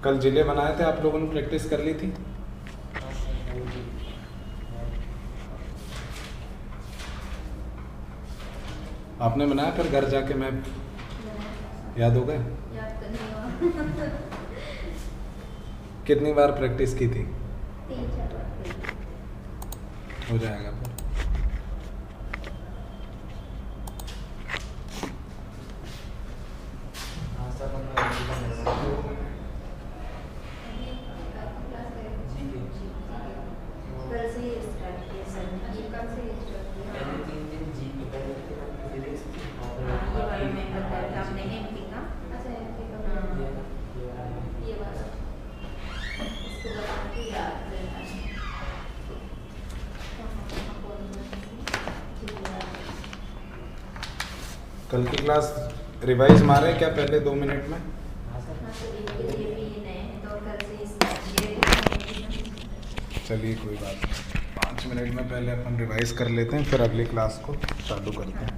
कल जिले बनाए थे आप लोगों ने, प्रैक्टिस कर ली थी? आपने बनाया फिर घर जाके मैप? याद हो गए? याद तो नहीं हुआ। कितनी बार प्रैक्टिस की थी? 3-4 बार। हो जाएगा फिर। कल से ही स्टार्ट किया सर ने। ये कल से ही स्टार्ट किया। ये वाला मैं बताया था आपने एमपी का। अच्छा एमपी का। ये वाला इसको बता के याद करना है। कल की क्लास रिवाइज मारे क्या पहले 2 मिनट में? चलिए कोई बात नहीं, 5 मिनट में पहले अपन रिवाइज कर लेते हैं, फिर अगली क्लास को चालू करते हैं।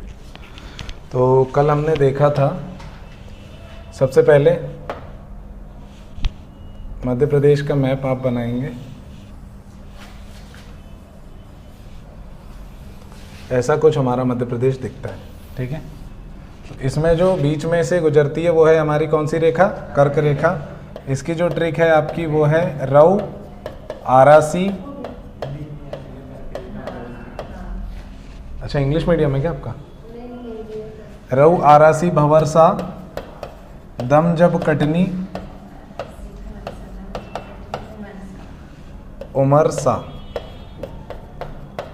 तो कल हमने देखा था सबसे पहले मध्य प्रदेश का मैप आप बनाएंगे। ऐसा कुछ हमारा मध्य प्रदेश दिखता है, ठीक है। तो इसमें जो बीच में से गुजरती है वो है हमारी कौन सी रेखा? कर्क रेखा। इसकी जो ट्रिक है आपकी वो है रऊ आरासी। अच्छा इंग्लिश मीडियम है क्या आपका? रऊ आरासी भंवरसा दम जब कटनी उमरसा,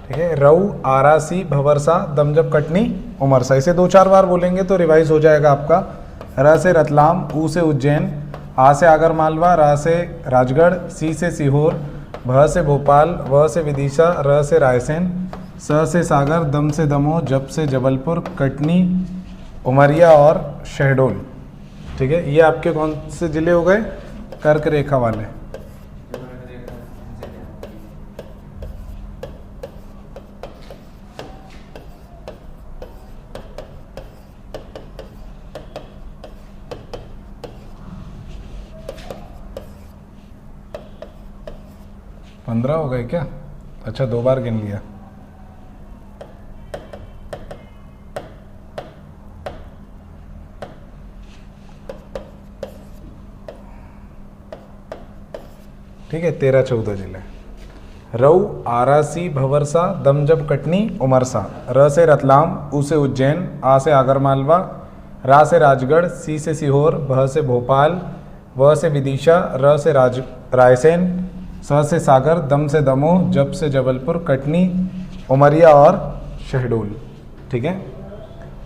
ठीक है। रऊ आरासी भंवरसा दम जब कटनी उमरसा, इसे 2-4 बार बोलेंगे तो रिवाइज हो जाएगा आपका। र से रतलाम, ऊ से उज्जैन, आ से आगर मालवा, रा से राजगढ़, सी से सीहोर, भ से भोपाल, व से विदिशा, र से रायसेन, स से सागर, दम से दमोह, जब से जबलपुर, कटनी, उमरिया और शहडोल, ठीक है। ये आपके कौन से जिले हो गए? कर्क रेखा वाले। पंद्रह हो गए क्या? अच्छा 2 बार गिन लिया। ठीक है, 13-14 जिले। रऊ आरासी भंवरसा दम जब कटनी उमरसा, र से रतलाम, ऊ से उज्जैन, आ से आगरमालवा, रा से राजगढ़, सी से सीहोर, भ से भोपाल, व से विदिशा, र से रायसेन, स से सागर, दम से दमोह, जब से जबलपुर, कटनी, उमरिया और शहडोल, ठीक है।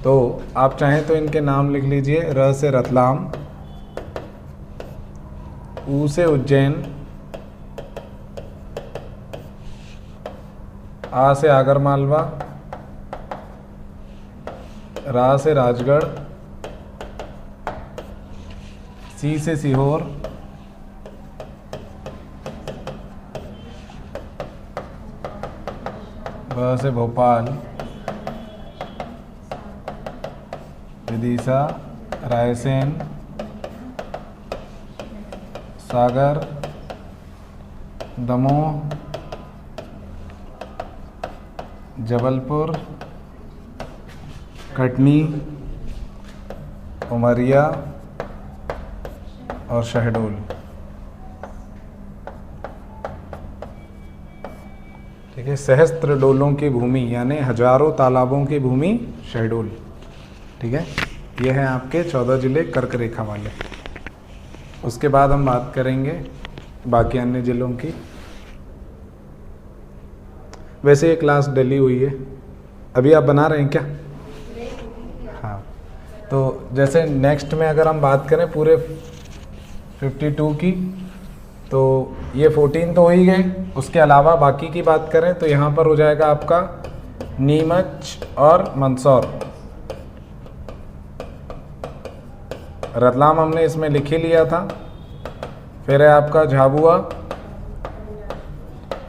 तो आप चाहें तो इनके नाम लिख लीजिए। र से रतलाम, ऊ से उज्जैन, आ से आगरमालवा, रा से राजगढ़, सी से सीहोर, भ से भोपाल, विदिशा, रायसेन, सागर, दमोह, जबलपुर, कटनी, उमरिया और शहडोल, ठीक है। सहस्त्र डोलों की भूमि यानी हजारों तालाबों की भूमि शहडोल, ठीक है। ये हैं आपके 14 जिले कर्क रेखा वाले। उसके बाद हम बात करेंगे बाकी अन्य जिलों की। वैसे ये क्लास डली हुई है, अभी आप बना रहे हैं क्या? हाँ, तो जैसे नेक्स्ट में अगर हम बात करें पूरे 52 की, तो ये 14 तो हो ही गए। उसके अलावा बाकी की बात करें तो यहाँ पर हो जाएगा आपका नीमच और मंदसौर। रतलाम हमने इसमें लिख ही लिया था। फिर है आपका झाबुआ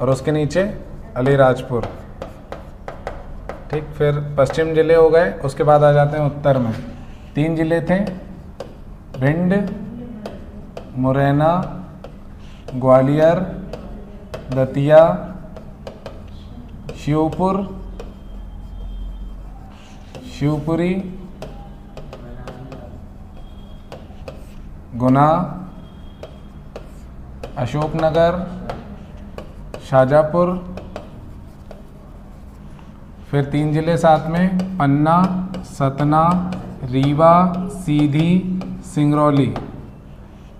और उसके नीचे अलीराजपुर, ठीक। फिर पश्चिम जिले हो गए। उसके बाद आ जाते हैं उत्तर में। 3 जिले थे, भिंड, मुरैना, ग्वालियर, दतिया, श्योपुर, शिवपुरी, गुना, अशोकनगर, शाजापुर, फिर 3 जिले साथ में पन्ना, सतना, रीवा, सीधी, सिंगरौली,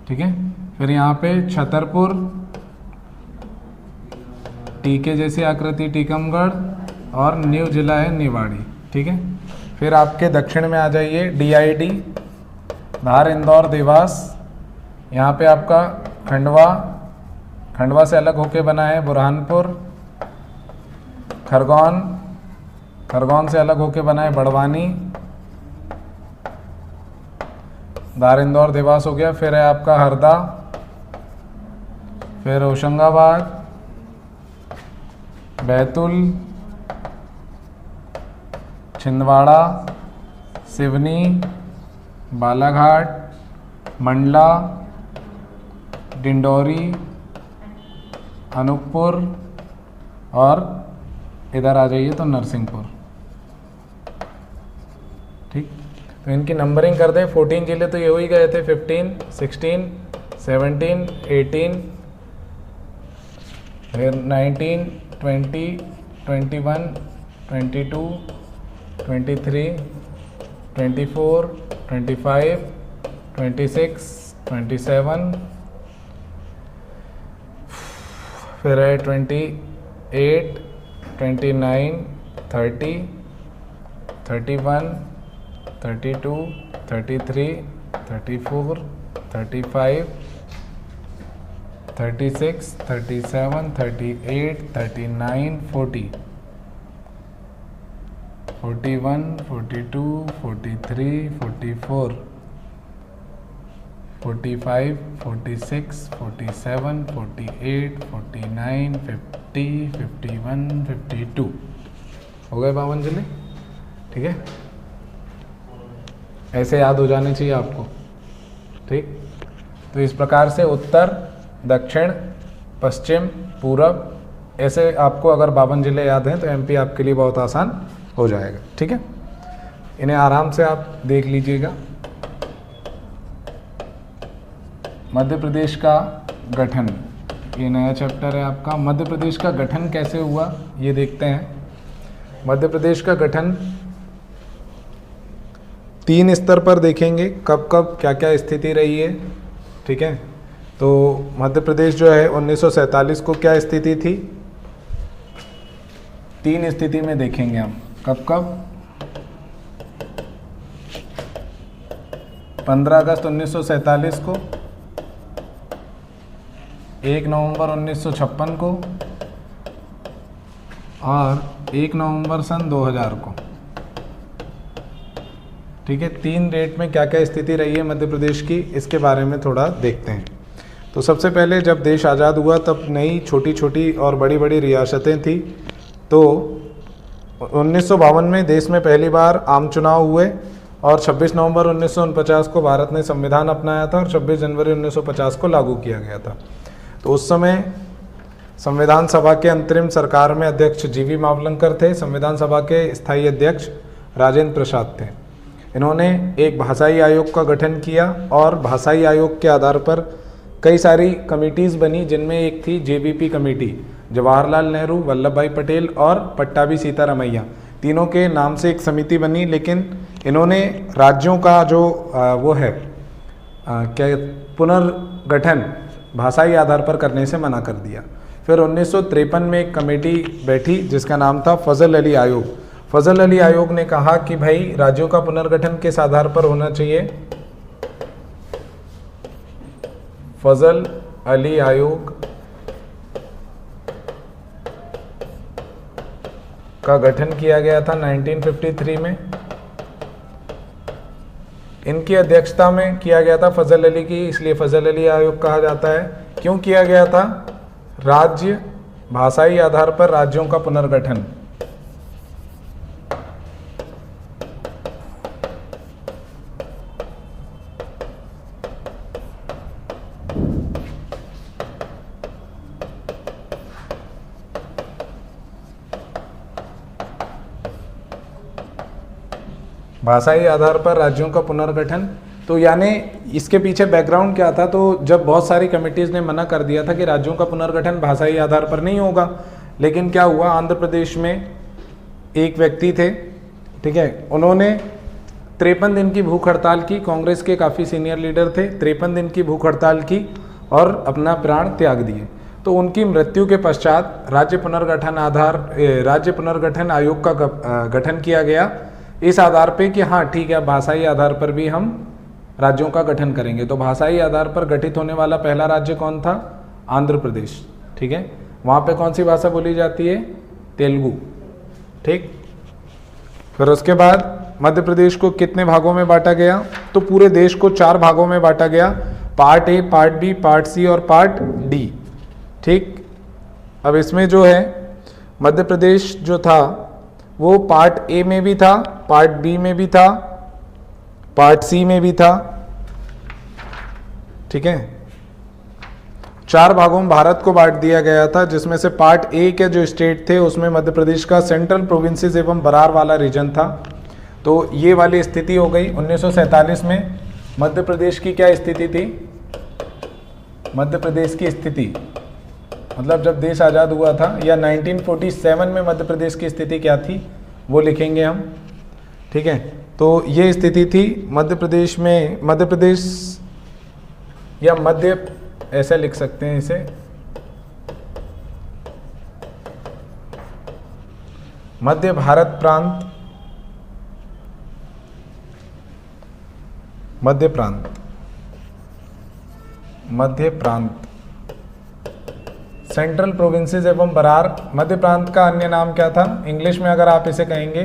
ठीक है। फिर यहाँ पे छतरपुर, टीके जैसी आकृति टीकमगढ़, और न्यू जिला है निवाड़ी, ठीक है। फिर आपके दक्षिण में आ जाइए DID, धार, इंदौर, देवास। यहाँ पे आपका खंडवा से अलग होके बना है बुरहानपुर, खरगोन से अलग होके बना है बड़वानी, धार, इंदौर, देवास हो गया। फिर है आपका हरदा, फिर होशंगाबाद, बैतूल, छिंदवाड़ा, सिवनी, बालाघाट, मंडला, डिंडोरी, अनूपपुर, और इधर आ जाइए तो नरसिंहपुर, ठीक। तो इनकी नंबरिंग कर दें। 14 जिले तो ये हो ही गए थे, 15, 16, 17, 18, फिर 19, 20, 21, 22, 23, 24, 25, 26, 27, फिर है 28, 29, 30, 31, 32, 33, 34, 35, 36, 37, 38, 39, 40, 41, 42, 43, 44, 45, 46, 47, 48, 49, 50, 51, 52 हो गए 52 जिले, ठीक है। ऐसे याद हो जाने चाहिए आपको, ठीक। तो इस प्रकार से उत्तर, दक्षिण, पश्चिम, पूरब, ऐसे आपको अगर 52 जिले याद हैं तो MP आपके लिए बहुत आसान हो जाएगा, ठीक है। इन्हें आराम से आप देख लीजिएगा। मध्य प्रदेश का गठन, ये नया चैप्टर है आपका। मध्य प्रदेश का गठन कैसे हुआ ये देखते हैं। मध्य प्रदेश का गठन 3 स्तर पर देखेंगे, कब कब क्या क्या स्थिति रही है, ठीक है। तो मध्य प्रदेश जो है 1947 को क्या स्थिति थी, 3 स्थिति में देखेंगे हम। कब कब, 15 अगस्त 1947 को, 1 नवंबर 1956 को, और 1 नवंबर सन 2000 को, ठीक है। 3 डेट में क्या क्या स्थिति रही है मध्य प्रदेश की, इसके बारे में थोड़ा देखते हैं। तो सबसे पहले जब देश आज़ाद हुआ तब नई छोटी छोटी और बड़ी बड़ी रियासतें थी। तो 1952 में देश में पहली बार आम चुनाव हुए, और 26 नवंबर 1949 को भारत ने संविधान अपनाया था, और 26 जनवरी 1950 को लागू किया गया था। तो उस समय संविधान सभा के अंतरिम सरकार में अध्यक्ष GV मावलंकर थे, संविधान सभा के स्थायी अध्यक्ष राजेंद्र प्रसाद थे। इन्होंने एक भाषाई आयोग का गठन किया, और भाषाई आयोग के आधार पर कई सारी कमिटीज़ बनी, जिनमें एक थी JVP कमेटी, जवाहरलाल नेहरू, वल्लभ भाई पटेल और पट्टाभी सीतारामैया, तीनों के नाम से एक समिति बनी। लेकिन इन्होंने राज्यों का जो वो है क्या पुनर्गठन भाषाई आधार पर करने से मना कर दिया। फिर 1953 में एक कमेटी बैठी जिसका नाम था फजल अली आयोग। फजल अली आयोग ने कहा कि भाई राज्यों का पुनर्गठन किस आधार पर होना चाहिए। फजल अली आयोग का गठन किया गया था 1953 में। इनकी अध्यक्षता में किया गया था फजल अली की, इसलिए फजल अली आयोग कहा जाता है। क्यों किया गया था? राज्य भाषाई आधार पर राज्यों का पुनर्गठन। भाषाई आधार पर राज्यों का पुनर्गठन, तो यानी इसके पीछे बैकग्राउंड क्या था? तो जब बहुत सारी कमिटीज़ ने मना कर दिया था कि राज्यों का पुनर्गठन भाषाई आधार पर नहीं होगा, लेकिन क्या हुआ, आंध्र प्रदेश में एक व्यक्ति थे, ठीक है, उन्होंने 53 दिन की भूख हड़ताल की, कांग्रेस के काफ़ी सीनियर लीडर थे, 53 दिन की भूख हड़ताल की और अपना प्राण त्याग दिए। तो उनकी मृत्यु के पश्चात राज्य पुनर्गठन आयोग का गठन किया गया इस आधार पे कि हाँ ठीक है, भाषाई आधार पर भी हम राज्यों का गठन करेंगे। तो भाषाई आधार पर गठित होने वाला पहला राज्य कौन था? आंध्र प्रदेश, ठीक है। वहाँ पे कौन सी भाषा बोली जाती है? तेलुगु, ठीक। फिर उसके बाद मध्य प्रदेश को कितने भागों में बांटा गया? तो पूरे देश को 4 भागों में बांटा गया, part A, part B, part C और पार्ट डी, ठीक। अब इसमें जो है मध्य प्रदेश जो था वो पार्ट ए में भी था, पार्ट बी में भी था, पार्ट सी में भी था, ठीक है। 4 भागों में भारत को बांट दिया गया था, जिसमें से पार्ट ए के जो स्टेट थे उसमें मध्य प्रदेश का सेंट्रल प्रोविंसेस एवं बरार वाला रीजन था। तो ये वाली स्थिति हो गई। 1947 में मध्य प्रदेश की क्या स्थिति थी? मध्य प्रदेश की स्थिति मतलब जब देश आज़ाद हुआ था, या 1947 में मध्य प्रदेश की स्थिति क्या थी वो लिखेंगे हम, ठीक है। तो ये स्थिति थी मध्य प्रदेश में, मध्य प्रदेश या मध्य ऐसे लिख सकते हैं इसे, मध्य भारत प्रांत, मध्य प्रांत, मध्य प्रांत, सेंट्रल प्रोविंसेस एवं बरार। मध्य प्रांत का अन्य नाम क्या था? इंग्लिश में अगर आप इसे कहेंगे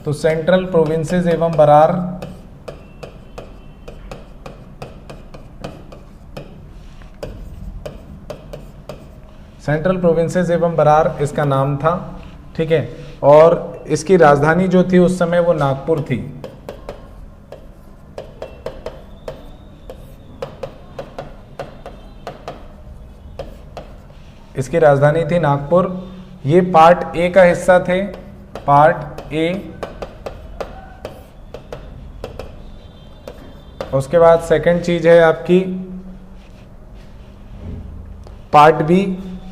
तो सेंट्रल प्रोविंसेस एवं बरार, सेंट्रल प्रोविंसेस एवं बरार इसका नाम था, ठीक है। और इसकी राजधानी जो थी उस समय वो नागपुर थी। इसकी राजधानी थी नागपुर। ये पार्ट ए का हिस्सा थे, पार्ट ए। उसके बाद सेकंड चीज है आपकी पार्ट बी।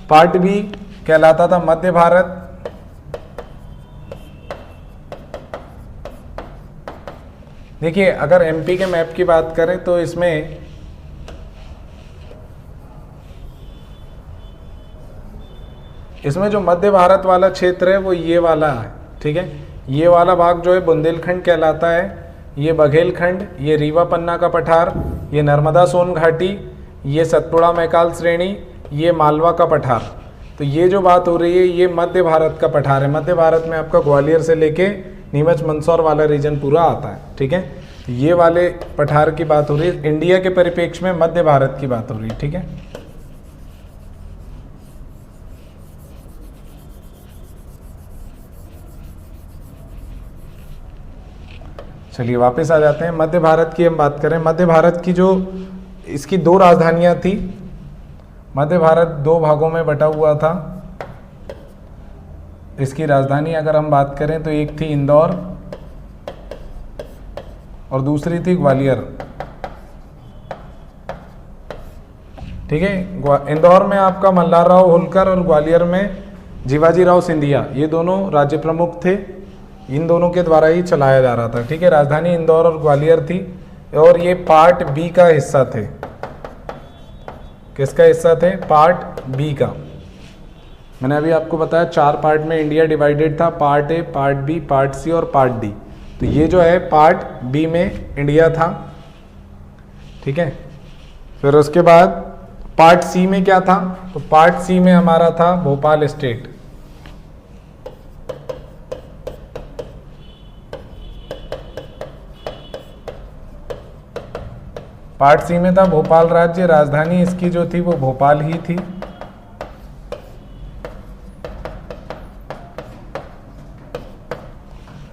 पार्ट बी कहलाता था मध्य भारत। देखिए अगर एमपी के मैप की बात करें तो इसमें जो मध्य भारत वाला क्षेत्र है वो ये वाला है, ठीक है। ये वाला भाग जो है बुंदेलखंड कहलाता है, ये बघेलखंड, ये रीवा पन्ना का पठार, ये नर्मदा सोन घाटी, ये सतपुड़ा मैकाल श्रेणी, ये मालवा का पठार। तो ये जो बात हो रही है ये मध्य भारत का पठार है। मध्य भारत में आपका ग्वालियर से लेके नीमच मंदसौर वाला रीजन पूरा आता है, ठीक है। तो ये वाले पठार की बात हो रही है, इंडिया के परिप्रेक्ष्य में मध्य भारत की बात हो रही है, ठीक है। चलिए वापस आ जाते हैं। मध्य भारत की हम बात करें, मध्य भारत की जो इसकी 2 राजधानियां थी। मध्य भारत 2 भागों में बटा हुआ था। इसकी राजधानी अगर हम बात करें तो एक थी इंदौर और दूसरी थी ग्वालियर, ठीक है। इंदौर में आपका मल्हारराव होलकर और ग्वालियर में जीवाजीराव सिंधिया, ये दोनों राज्य प्रमुख थे। इन दोनों के द्वारा ही चलाया जा रहा था, ठीक है। राजधानी इंदौर और ग्वालियर थी और ये पार्ट बी का हिस्सा थे। किसका हिस्सा थे? पार्ट बी का। मैंने अभी आपको बताया 4 पार्ट में इंडिया डिवाइडेड था, part A, part B, part C और पार्ट डी। तो ये जो है पार्ट बी में इंडिया था, ठीक है। फिर उसके बाद पार्ट सी में क्या था? तो पार्ट सी में हमारा था भोपाल स्टेट। पार्ट सी में था भोपाल राज्य। राजधानी इसकी जो थी वो भोपाल ही थी।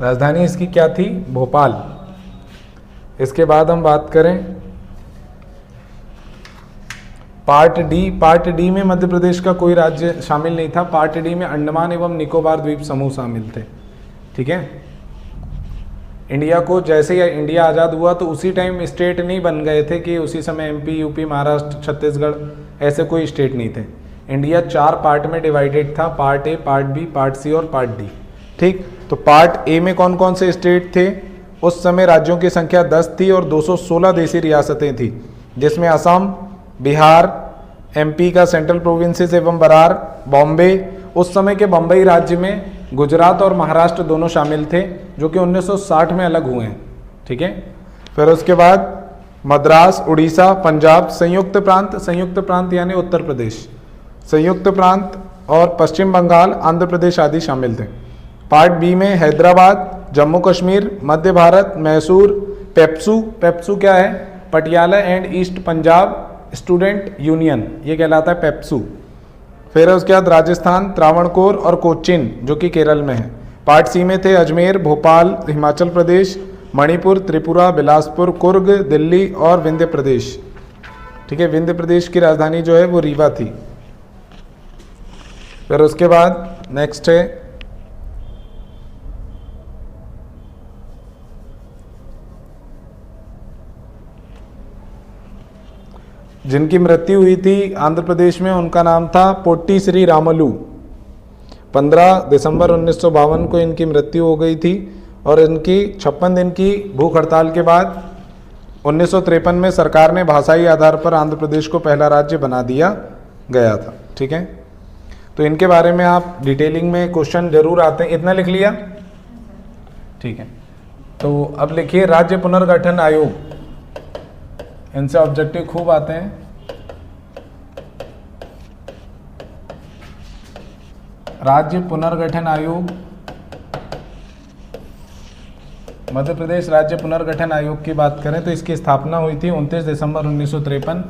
राजधानी इसकी क्या थी? भोपाल। इसके बाद हम बात करें पार्ट डी। पार्ट डी में मध्य प्रदेश का कोई राज्य शामिल नहीं था। पार्ट डी में अंडमान एवं निकोबार द्वीप समूह शामिल थे, ठीक है। इंडिया को जैसे ही इंडिया आज़ाद हुआ तो उसी टाइम स्टेट नहीं बन गए थे कि उसी समय एमपी, यूपी, महाराष्ट्र, छत्तीसगढ़ ऐसे कोई स्टेट नहीं थे। इंडिया 4 पार्ट में डिवाइडेड था, part A, part B, part C और पार्ट डी। ठीक, तो पार्ट ए में कौन कौन से स्टेट थे? उस समय राज्यों की संख्या 10 थी और 216 देशी रियासतें थी, जिसमें असम, बिहार, एमपी का सेंट्रल प्रोविंसेस एवं बरार, बॉम्बे, उस समय के बम्बई राज्य में गुजरात और महाराष्ट्र दोनों शामिल थे, जो कि 1960 में अलग हुए हैं। ठीक है, फिर उसके बाद मद्रास, उड़ीसा, पंजाब, संयुक्त प्रांत यानी उत्तर प्रदेश, संयुक्त प्रांत और पश्चिम बंगाल, आंध्र प्रदेश आदि शामिल थे। पार्ट बी में हैदराबाद, जम्मू कश्मीर, मध्य भारत, मैसूर, पेप्सू क्या है? Patiala and east Punjab student union, ये कहलाता है पेप्सू। फिर उसके बाद राजस्थान, त्रावणकोर और कोच्चिन जो कि केरल में है। पार्ट सी में थे अजमेर, भोपाल, हिमाचल प्रदेश, मणिपुर, त्रिपुरा, बिलासपुर, कुर्ग, दिल्ली और विंध्य प्रदेश। ठीक है, विंध्य प्रदेश की राजधानी जो है वो रीवा थी। फिर उसके बाद नेक्स्ट है जिनकी मृत्यु हुई थी आंध्र प्रदेश में, उनका नाम था पोट्टी श्री रामलू। 15 दिसंबर 1952 को इनकी मृत्यु हो गई थी और इनकी 56 दिन की भूख हड़ताल के बाद 1953 में सरकार ने भाषाई आधार पर आंध्र प्रदेश को पहला राज्य बना दिया गया था। ठीक है, तो इनके बारे में आप डिटेलिंग में क्वेश्चन जरूर आते हैं। इतना लिख लिया? ठीक है, तो अब लिखिए राज्य पुनर्गठन आयोग, इनसे ऑब्जेक्टिव खूब आते हैं। राज्य पुनर्गठन आयोग, मध्य प्रदेश राज्य पुनर्गठन आयोग की बात करें तो इसकी स्थापना हुई थी 29 दिसंबर 1953।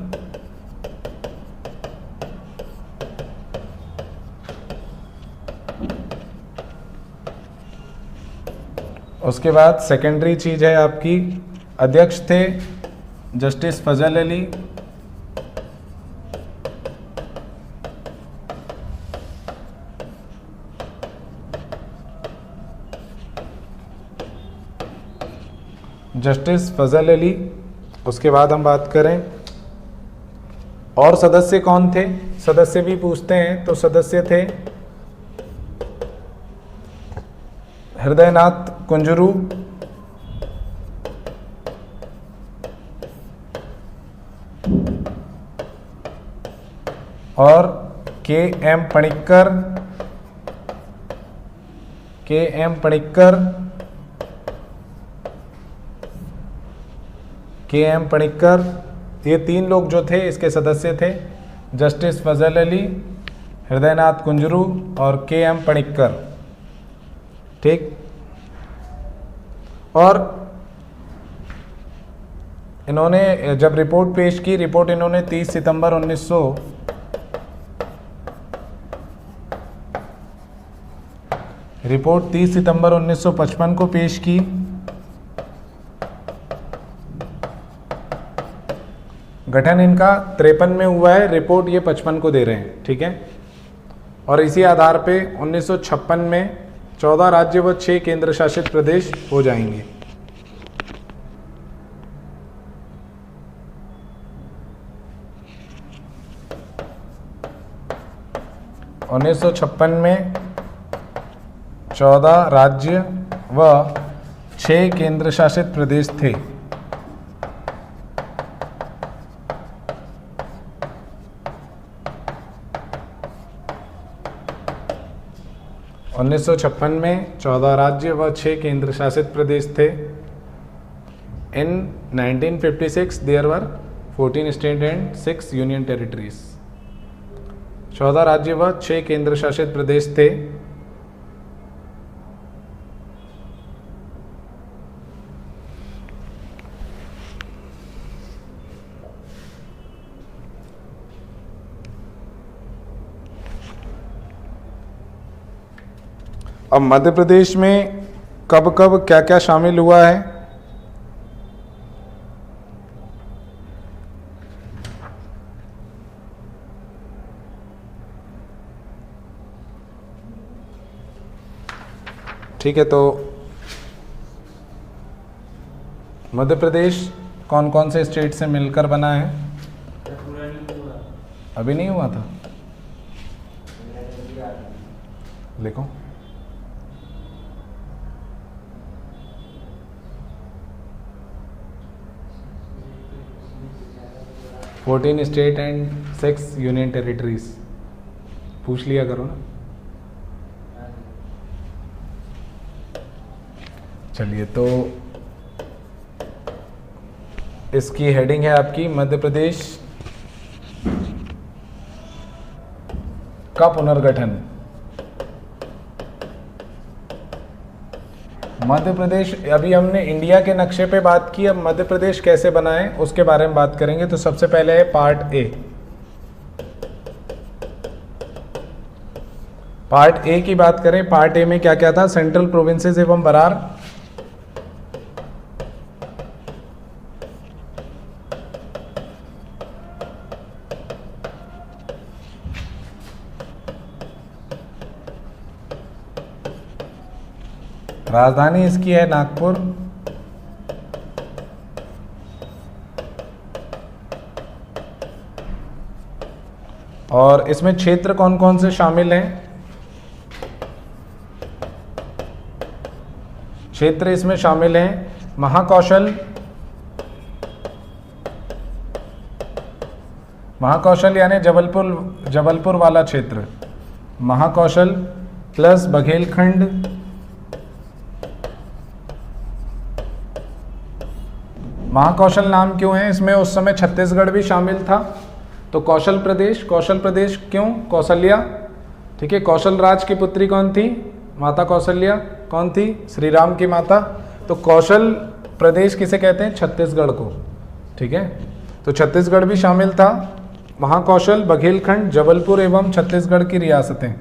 उसके बाद सेकेंडरी चीज है आपकी, अध्यक्ष थे जस्टिस फजल अली, जस्टिस फजल अली। उसके बाद हम बात करें और सदस्य कौन थे, सदस्य भी पूछते हैं, तो सदस्य थे हृदयनाथ कुंजरू, और के एम पणिक्कर, ये 3 लोग जो थे इसके सदस्य थे, जस्टिस फजल अली, हृदयनाथ कुंजरू और के एम पणिक्कर। ठीक, और इन्होंने जब रिपोर्ट पेश की, रिपोर्ट इन्होंने 30 सितंबर 1955 को पेश की। गठन इनका 53 में हुआ है, रिपोर्ट ये 55 को दे रहे हैं। ठीक है, और इसी आधार पे 1956 में 14 राज्य व 6 केंद्र शासित प्रदेश हो जाएंगे। उन्नीस सौ 56 में 14 राज्य व 6 केंद्र शासित प्रदेश थे। उन्नीस सौ 56 में 14 राज्य व 6 केंद्र शासित प्रदेश थे। In 1956 there were 14 state and 6 union territories. 14 राज्य व 6 केंद्र शासित प्रदेश थे। अब मध्य प्रदेश में कब कब क्या क्या शामिल हुआ है, ठीक है, तो मध्य प्रदेश कौन कौन से स्टेट से मिलकर बना है? अभी नहीं हुआ था, लिखो। Fourteen state and 6 union territories, पूछ लिया करो ना। चलिए, तो इसकी हेडिंग है आपकी मध्य प्रदेश का पुनर्गठन। मध्य प्रदेश, अभी हमने इंडिया के नक्शे पे बात की, अब मध्य प्रदेश कैसे बना है उसके बारे में बात करेंगे। तो सबसे पहले है पार्ट ए। पार्ट ए की बात करें, पार्ट ए में क्या क्या था? सेंट्रल प्रोविंसेस एवं बरार, राजधानी इसकी है नागपुर, और इसमें क्षेत्र कौन कौन से शामिल हैं? क्षेत्र इसमें शामिल हैं महाकौशल, महाकौशल यानी जबलपुर वाला क्षेत्र, महाकौशल प्लस बघेलखंड, महाकौशल नाम क्यों है? इसमें उस समय छत्तीसगढ़ भी शामिल था, तो कौशल प्रदेश क्यों? कौशल्या, ठीक है। कौशल राज की पुत्री कौन थी? माता कौशल्या कौन थी? श्री राम की माता। तो कौशल प्रदेश किसे कहते हैं? छत्तीसगढ़ को, ठीक है। तो छत्तीसगढ़ भी शामिल था, महाकौशल, बघेलखंड, जबलपुर एवं छत्तीसगढ़ की रियासतें।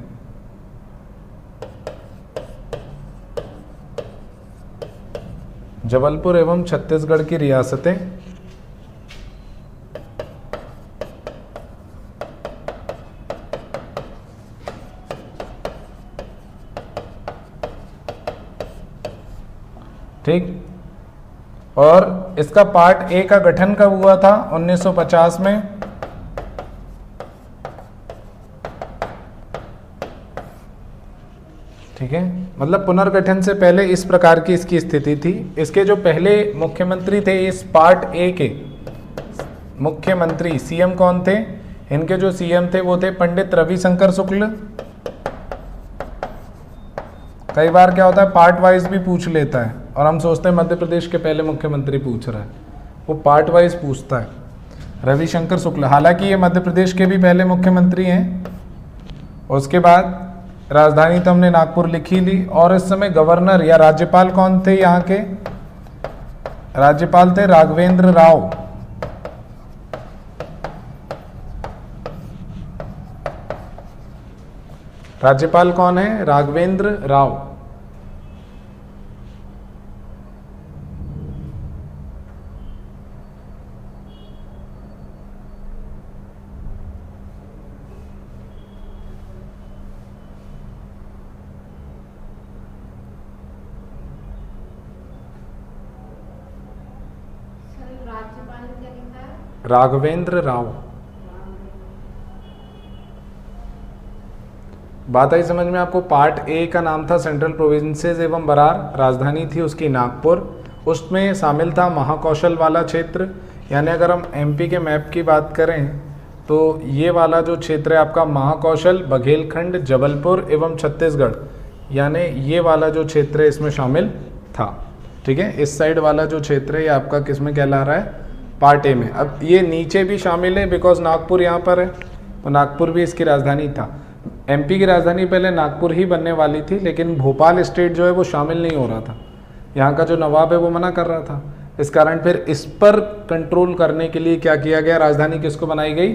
जबलपुर एवं छत्तीसगढ़ की रियासतें। ठीक। और इसका पार्ट ए का गठन कब हुआ था? 1950 में। ठीक है, मतलब पुनर्गठन से पहले इस प्रकार की इसकी स्थिति थी। इसके जो पहले मुख्यमंत्री थे, इस पार्ट ए के मुख्यमंत्री, सीएम कौन थे? इनके जो सीएम थे वो थे पंडित रविशंकर शुक्ल। कई बार क्या होता है, पार्ट वाइज भी पूछ लेता है और हम सोचते हैं मध्य प्रदेश के पहले मुख्यमंत्री पूछ रहा है, वो पार्ट वाइज पूछता है। रविशंकर शुक्ल, हालांकि ये मध्य प्रदेश के भी पहले मुख्यमंत्री हैं। उसके बाद राजधानी तो हमने नागपुर लिखी ली। और इस समय गवर्नर या राज्यपाल कौन थे यहाँ के? राज्यपाल थे राघवेंद्र राव। राज्यपाल कौन है? राघवेंद्र राव। राघवेंद्र राव। बात आई समझ में आपको? पार्ट ए का नाम था सेंट्रल प्रोविंसेस एवं बरार, राजधानी थी उसकी नागपुर। उसमें शामिल था महाकौशल वाला क्षेत्र, यानी अगर हम एमपी के मैप की बात करें तो ये वाला जो क्षेत्र है आपका महाकौशल, बघेलखंड, जबलपुर एवं छत्तीसगढ़, यानी ये वाला जो क्षेत्र है इसमें शामिल था। ठीक है, इस साइड वाला जो क्षेत्र है ये आपका किस में कहला रहा है? पार्ट ए में। अब ये नीचे भी शामिल है बिकॉज नागपुर यहाँ पर है, तो नागपुर भी इसकी राजधानी था। एमपी की राजधानी पहले नागपुर ही बनने वाली थी, लेकिन भोपाल स्टेट जो है वो शामिल नहीं हो रहा था। यहाँ का जो नवाब है वो मना कर रहा था। इस कारण फिर इस पर कंट्रोल करने के लिए क्या किया गया? राजधानी किसको बनाई गई?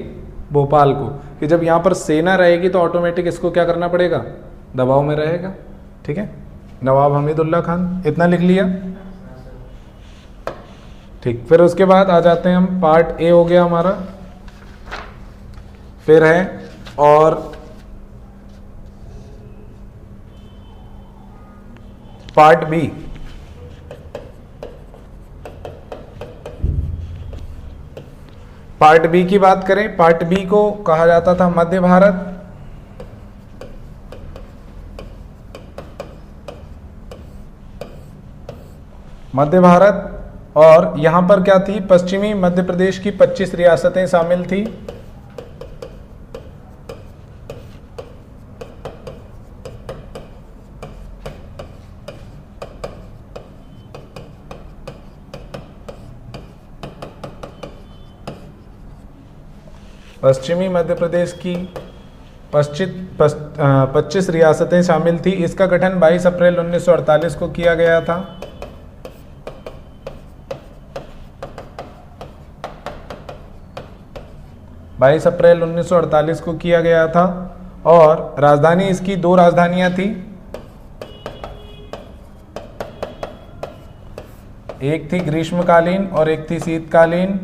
भोपाल को, कि जब यहाँ पर सेना रहेगी तो ऑटोमेटिक इसको क्या करना पड़ेगा? दबाव में रहेगा। ठीक है, नवाब हमीदुल्ला खान। इतना लिख लिया? ठीक। फिर उसके बाद आ जाते हैं हम, पार्ट ए हो गया हमारा। फिर है और पार्ट बी। पार्ट बी की बात करें, पार्ट बी को कहा जाता था मध्य भारत। मध्य भारत, और यहां पर क्या थी, पश्चिमी मध्य प्रदेश की 25 रियासतें शामिल थी। पश्चिमी मध्य प्रदेश की 25 रियासतें शामिल थी। इसका गठन 22 अप्रैल 1948 को किया गया था। बाईस अप्रैल 1948 को किया गया था। और राजधानी, इसकी 2 राजधानियां थी, एक थी ग्रीष्मकालीन और एक थी शीतकालीन।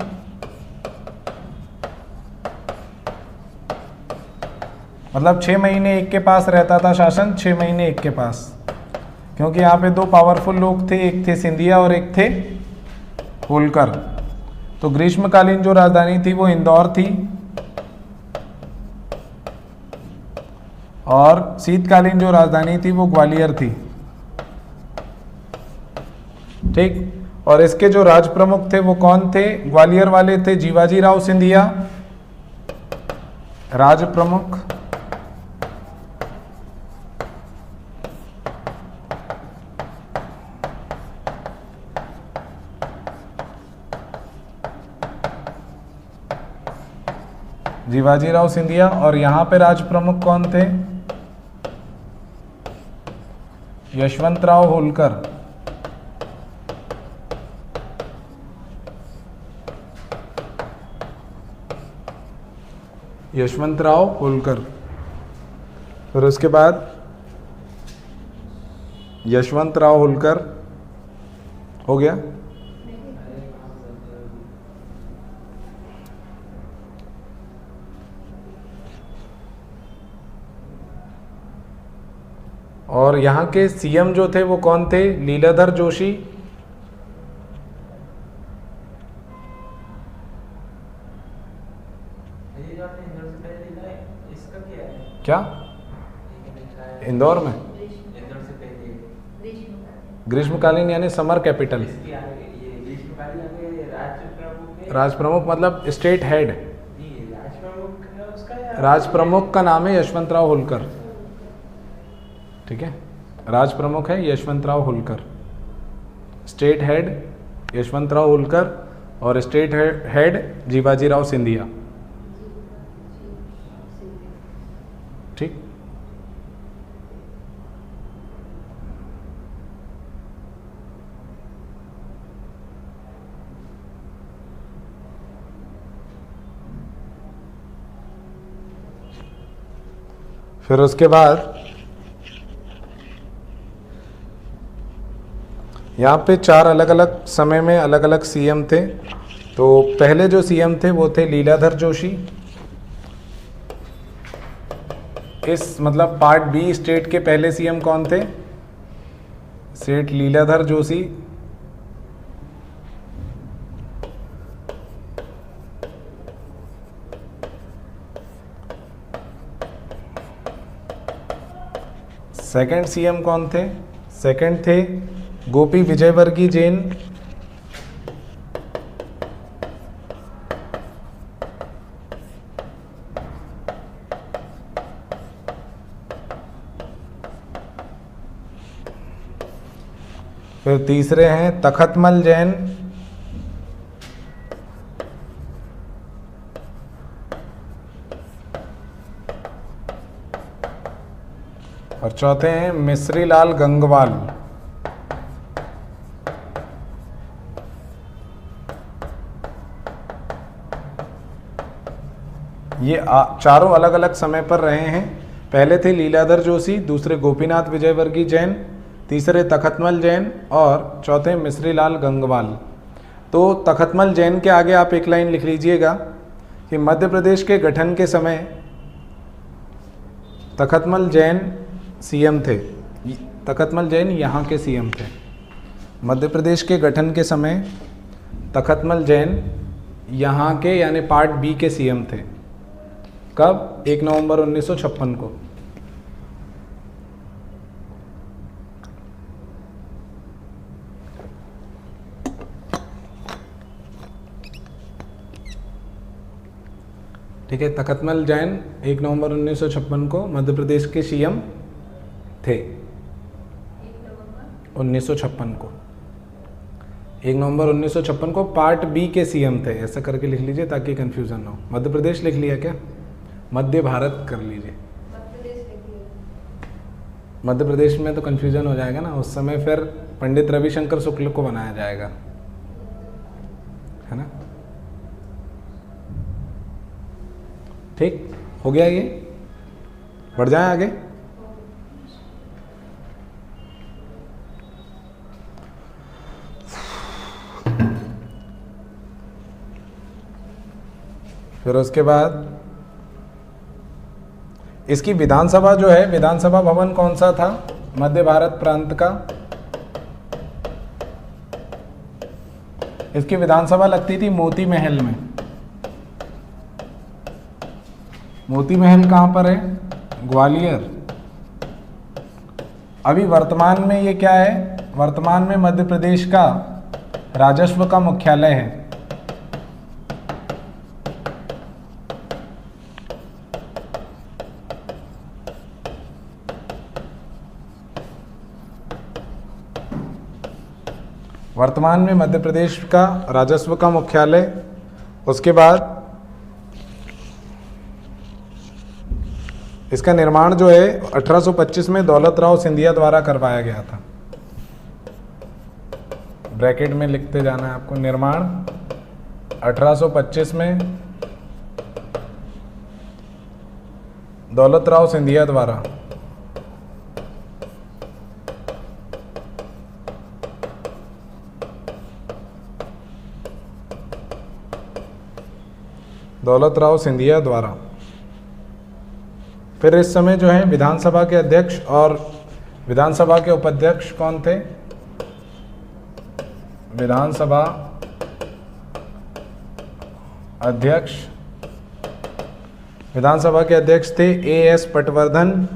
मतलब 6 महीने एक के पास रहता था शासन, 6 महीने एक के पास, क्योंकि यहाँ पे 2 पावरफुल लोग थे, एक थे सिंधिया और एक थे होलकर। तो ग्रीष्मकालीन जो राजधानी थी वो इंदौर थी, और शीतकालीन जो राजधानी थी वो ग्वालियर थी। ठीक, और इसके जो राज प्रमुख थे वो कौन थे? ग्वालियर वाले थे जीवाजी राव सिंधिया, राज प्रमुख। जीवाजी राव सिंधिया। और यहां पे राज प्रमुख कौन थे? यशवंतराव होलकर। यशवंतराव होलकर। फिर उसके बाद यशवंतराव होलकर हो गया। और यहाँ के सीएम जो थे वो कौन थे? लीलाधर जोशी। क्या इंदौर में? ग्रीष्मकालीन यानी समर कैपिटल। राज प्रमुख मतलब स्टेट हेड। राज प्रमुख का नाम है यशवंतराव होलकर। ठीक है, राज प्रमुख है यशवंतराव होलकर, स्टेट हेड यशवंतराव होलकर, और स्टेट हेड जीवाजी राव सिंधिया। ठीक, फिर उसके बाद यहाँ पे 4 अलग अलग समय में अलग अलग सीएम थे। तो पहले जो सीएम थे वो थे लीलाधर जोशी। इस मतलब पार्ट बी स्टेट के पहले सीएम कौन थे? सेठ लीलाधर जोशी। सेकंड सीएम कौन थे? सेकंड थे गोपी विजयवर्गीय जैन। फिर तीसरे हैं तखतमल जैन। और चौथे हैं मिश्रीलाल गंगवाल। ये चारों अलग अलग समय पर रहे हैं। पहले थे लीलाधर जोशी, दूसरे गोपीनाथ विजयवर्गीय जैन, तीसरे तखतमल जैन और चौथे मिश्रीलाल गंगवाल। तो तखतमल जैन के आगे आप एक लाइन लिख लीजिएगा कि मध्य प्रदेश के गठन के समय तखतमल जैन सीएम थे। तखतमल जैन यहाँ के सीएम थे। मध्य प्रदेश के गठन के समय तखतमल जैन यहाँ के यानी पार्ट बी के सीएम थे। कब? 1 नवंबर 1956 को। ठीक है, तखतमल जैन 1 नवंबर 1956 को मध्य प्रदेश के सीएम थे। 1956 को 1 नवंबर 1956 को पार्ट बी के सीएम थे। ऐसा करके लिख लीजिए ताकि कंफ्यूजन ना हो। मध्य प्रदेश लिख लिया क्या? मध्य भारत कर लीजिए। मध्य प्रदेश में तो कंफ्यूजन हो जाएगा ना, उस समय फिर पंडित रविशंकर शुक्ल को बनाया जाएगा, है ना। ठीक हो गया, ये बढ़ जाए आगे। फिर उसके बाद इसकी विधानसभा जो है, विधानसभा भवन कौन सा था मध्य भारत प्रांत का? इसकी विधानसभा लगती थी मोती महल में। मोती महल कहाँ पर है? ग्वालियर। अभी वर्तमान में ये क्या है? वर्तमान में मध्य प्रदेश का राजस्व का मुख्यालय है। वर्तमान में मध्य प्रदेश का राजस्व का मुख्यालय। उसके बाद इसका निर्माण जो है 1825 में दौलत राव सिंधिया द्वारा करवाया गया था। ब्रैकेट में लिखते जाना है आपको। निर्माण 1825 में दौलत राव सिंधिया द्वारा। दौलत राव सिंधिया द्वारा। फिर इस समय जो है विधानसभा के अध्यक्ष और विधानसभा के उपाध्यक्ष कौन थे? विधानसभा अध्यक्ष, विधानसभा के अध्यक्ष थे A.S. पटवर्धन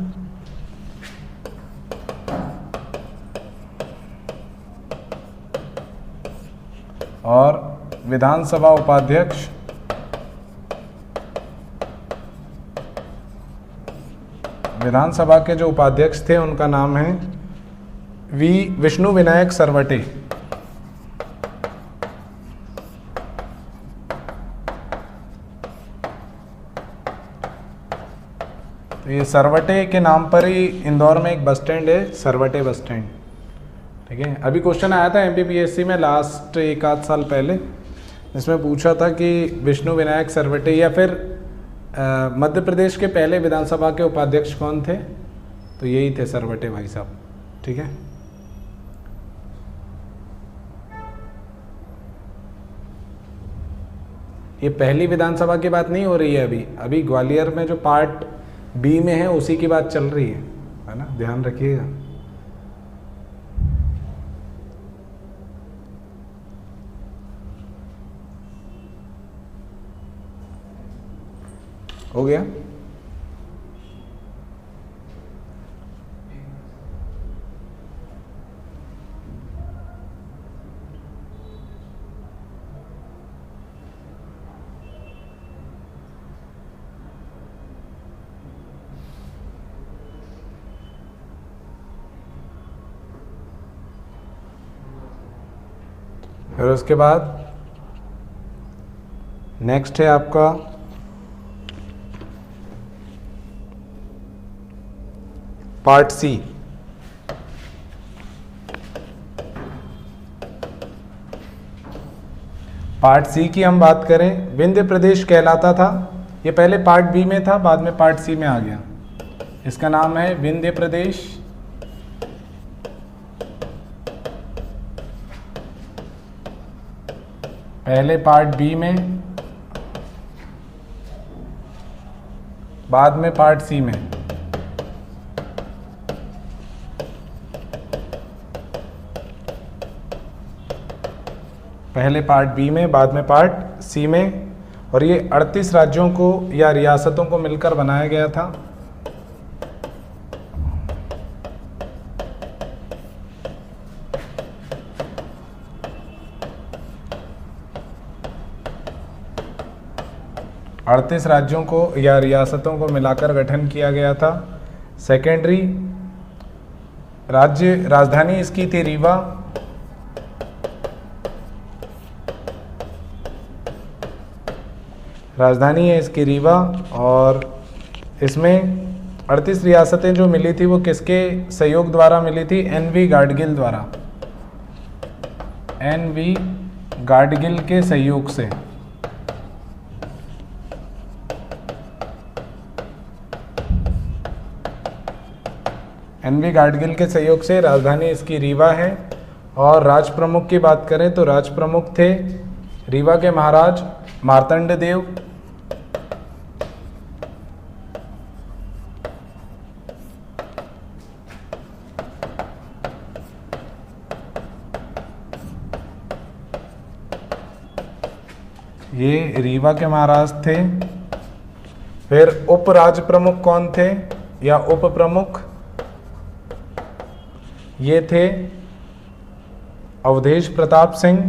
और विधानसभा उपाध्यक्ष विधानसभा के जो उपाध्यक्ष थे उनका नाम है विष्णु विनायक सरवटे। तो ये सरवटे के नाम पर ही इंदौर में एक बस स्टैंड है, सरवटे बस स्टैंड। ठीक है, अभी क्वेश्चन आया था MPPSC में लास्ट 1 आध साल पहले, इसमें पूछा था कि विष्णु विनायक सरवटे या फिर मध्य प्रदेश के पहले विधानसभा के उपाध्यक्ष कौन थे? तो यही थे सरवटे भाई साहब। ठीक है, ये पहली विधानसभा की बात नहीं हो रही है अभी। अभी ग्वालियर में जो पार्ट बी में है उसी की बात चल रही है ना, ध्यान रखिएगा। हो गया? फिर उसके बाद नेक्स्ट है आपका पार्ट सी। पार्ट सी की हम बात करें, विंध्य प्रदेश कहलाता था। ये पहले पार्ट बी में था, बाद में पार्ट सी में आ गया। इसका नाम है विंध्य प्रदेश। पहले पार्ट बी में, बाद में पार्ट सी में। पहले पार्ट बी में, बाद में पार्ट सी में। और ये 38 राज्यों को या रियासतों को मिलकर बनाया गया था। अड़तीस राज्यों को या रियासतों को मिलाकर गठन किया गया था। सेकेंडरी राज्य राजधानी इसकी थी रीवा। राजधानी है इसकी रीवा। और इसमें 38 रियासतें जो मिली थी वो किसके सहयोग द्वारा मिली थी? एन.वी. गाडगिल द्वारा, एन.वी. गाडगिल के सहयोग से। एन.वी. गाडगिल के सहयोग से राजधानी इसकी रीवा है। और राज प्रमुख की बात करें तो राज प्रमुख थे रीवा के महाराज मार्तंड देव। ये रीवा के महाराज थे। फिर उप राज प्रमुख कौन थे या उप प्रमुख? ये थे अवधेश प्रताप सिंह,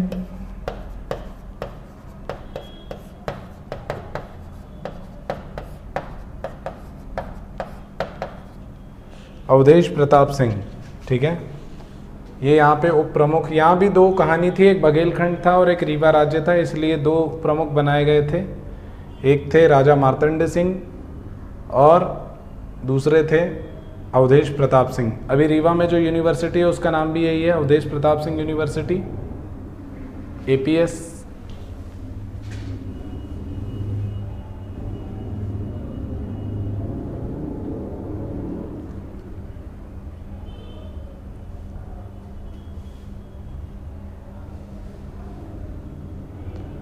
अवधेश प्रताप सिंह, ठीक है। ये यहाँ पे उप प्रमुख, यहाँ भी दो कहानी थी, एक बघेलखंड था और एक रीवा राज्य था, इसलिए दो प्रमुख बनाए गए थे। एक थे राजा मार्तंड सिंह और दूसरे थे अवधेश प्रताप सिंह। अभी रीवा में जो यूनिवर्सिटी है उसका नाम भी यही है, अवधेश प्रताप सिंह यूनिवर्सिटी, APS।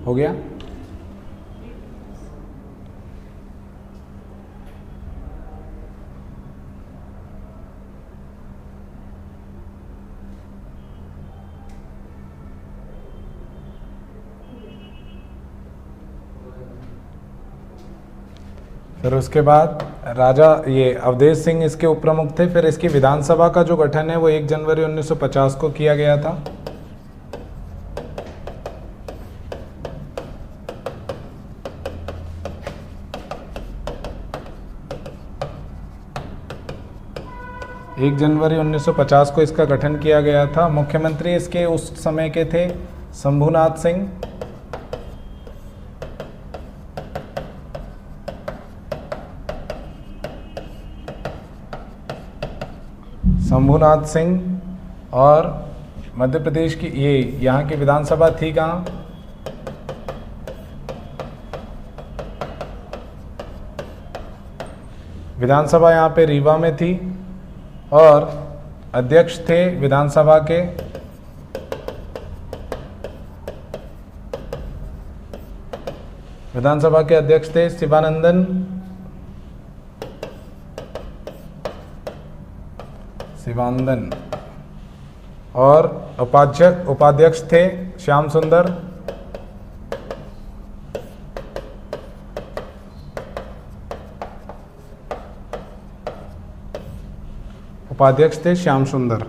हो गया? फिर उसके बाद राजा ये अवधेश सिंह इसके उप प्रमुख थे। फिर इसकी विधानसभा का जो गठन है वो 1 जनवरी 1950 को किया गया था। एक जनवरी 1950 को इसका गठन किया गया था। मुख्यमंत्री इसके उस समय के थे शंभूनाथ सिंह। शंभूनाथ सिंह। और मध्य प्रदेश की ये यहाँ की विधानसभा थी कहाँ? विधानसभा यहाँ पे रीवा में थी। और अध्यक्ष थे विधानसभा के अध्यक्ष थे शिवानंदन और उपाध्यक्ष थे श्याम सुंदर। उपाध्यक्ष थे श्याम सुंदर।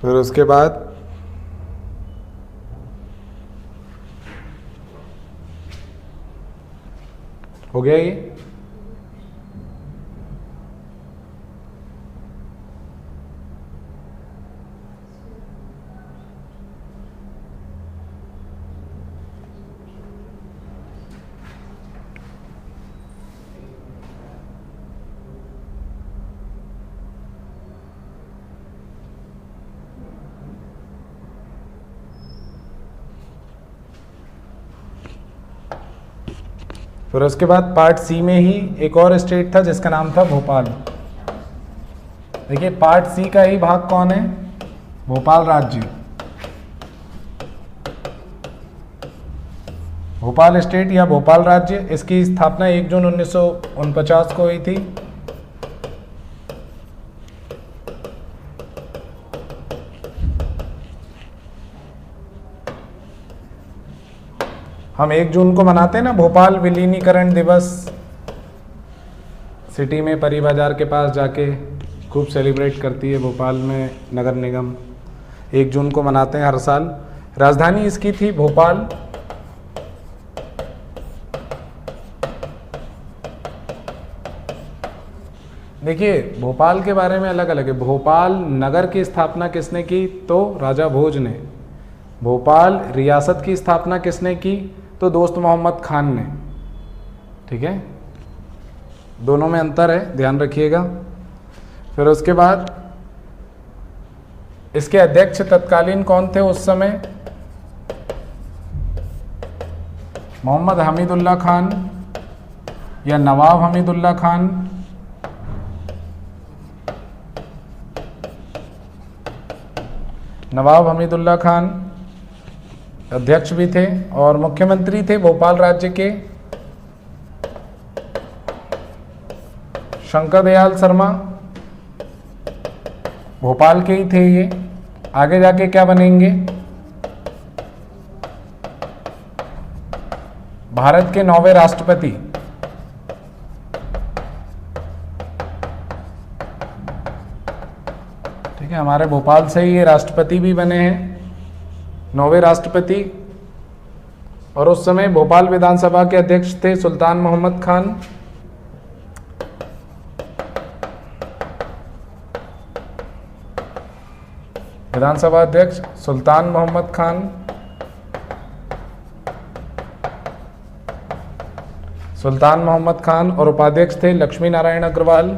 फिर उसके बाद हो गया ये। फिर उसके बाद पार्ट सी में ही एक और स्टेट था जिसका नाम था भोपाल। देखिए पार्ट सी का ही भाग कौन है? भोपाल राज्य। भोपाल स्टेट या भोपाल राज्य, इसकी स्थापना 1 जून 1949 को हुई थी। हम 1 जून को मनाते हैं ना भोपाल विलीनीकरण दिवस, सिटी में परी बाजार के पास जाके खूब सेलिब्रेट करती है भोपाल में नगर निगम, 1 जून को मनाते हैं हर साल। राजधानी इसकी थी भोपाल। देखिए भोपाल के बारे में अलग अलग है। भोपाल नगर की स्थापना किसने की? तो राजा भोज ने। भोपाल रियासत की स्थापना किसने की? तो दोस्त मोहम्मद खान ने। ठीक है, दोनों में अंतर है, ध्यान रखिएगा। फिर उसके बाद इसके अध्यक्ष तत्कालीन कौन थे उस समय? मोहम्मद हमीदुल्लाह खान या नवाब हमीदुल्लाह खान। नवाब हमीदुल्लाह खान अध्यक्ष भी थे और मुख्यमंत्री थे भोपाल राज्य के शंकर दयाल शर्मा। भोपाल के ही थे ये। आगे जाके क्या बनेंगे? भारत के 9वें राष्ट्रपति। ठीक है, हमारे भोपाल से ही ये राष्ट्रपति भी बने हैं, 9वें राष्ट्रपति। और उस समय भोपाल विधानसभा के अध्यक्ष थे सुल्तान मोहम्मद खान। विधानसभा अध्यक्ष सुल्तान मोहम्मद खान। सुल्तान मोहम्मद खान और उपाध्यक्ष थे लक्ष्मी नारायण अग्रवाल।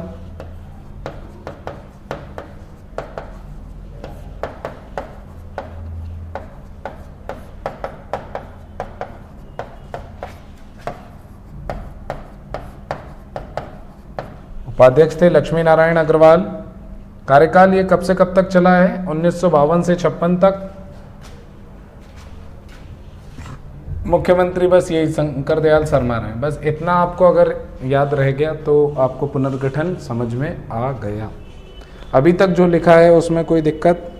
उपाध्यक्ष थे लक्ष्मी नारायण अग्रवाल। कार्यकाल ये कब से कब तक चला है? 1952 से 56 तक। मुख्यमंत्री बस यही शंकर दयाल शर्मा रहे। बस इतना आपको अगर याद रह गया तो आपको पुनर्गठन समझ में आ गया। अभी तक जो लिखा है उसमें कोई दिक्कत?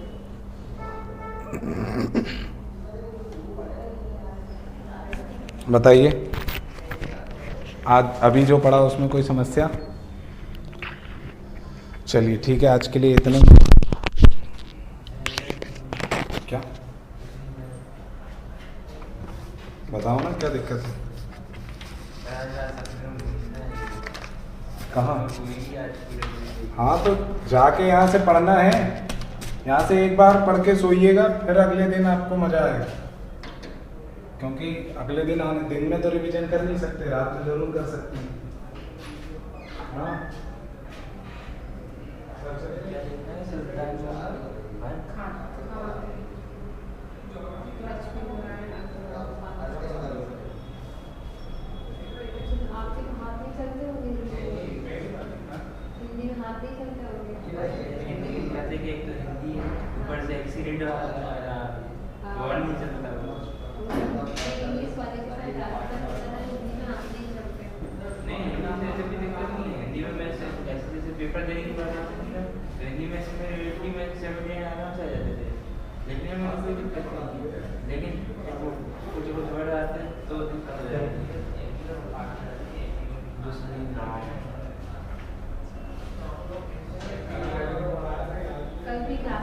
बताइए। आज अभी जो पढ़ा उसमें कोई समस्या? चलिए ठीक है, आज के लिए इतना। क्या बताओ ना, क्या दिक्कत है? कहाँ? हाँ तो जाके यहाँ से पढ़ना है। यहाँ से एक बार पढ़ के सोइएगा, फिर अगले दिन आपको मजा आएगा। क्योंकि अगले दिन आने दिन में तो रिवीजन कर नहीं सकते, रात में जरूर कर सकते हैं। हाँ पेपर देने के बाद हिंदी में से मेरे 80 में 70 आराम से आ जाते थे, लिखने में कोई दिक्कत नहीं, लेकिन कुछ वर्ड आते हैं तो दिक्कत हो जाती है। कल भी क्लास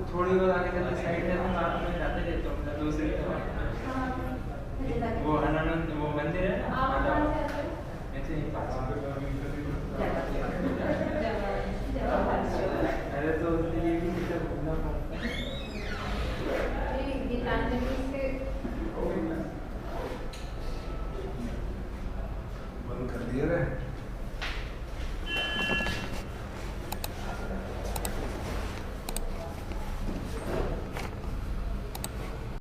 थोड़ी और आगे चलते साइड है तो आप में जाते रहते हो दूसरी वो हनुमान वो मंदिर है ना ऐसे ही अरे तो ये भी कितना घूमना पड़ता है। बंद कर दिया रे।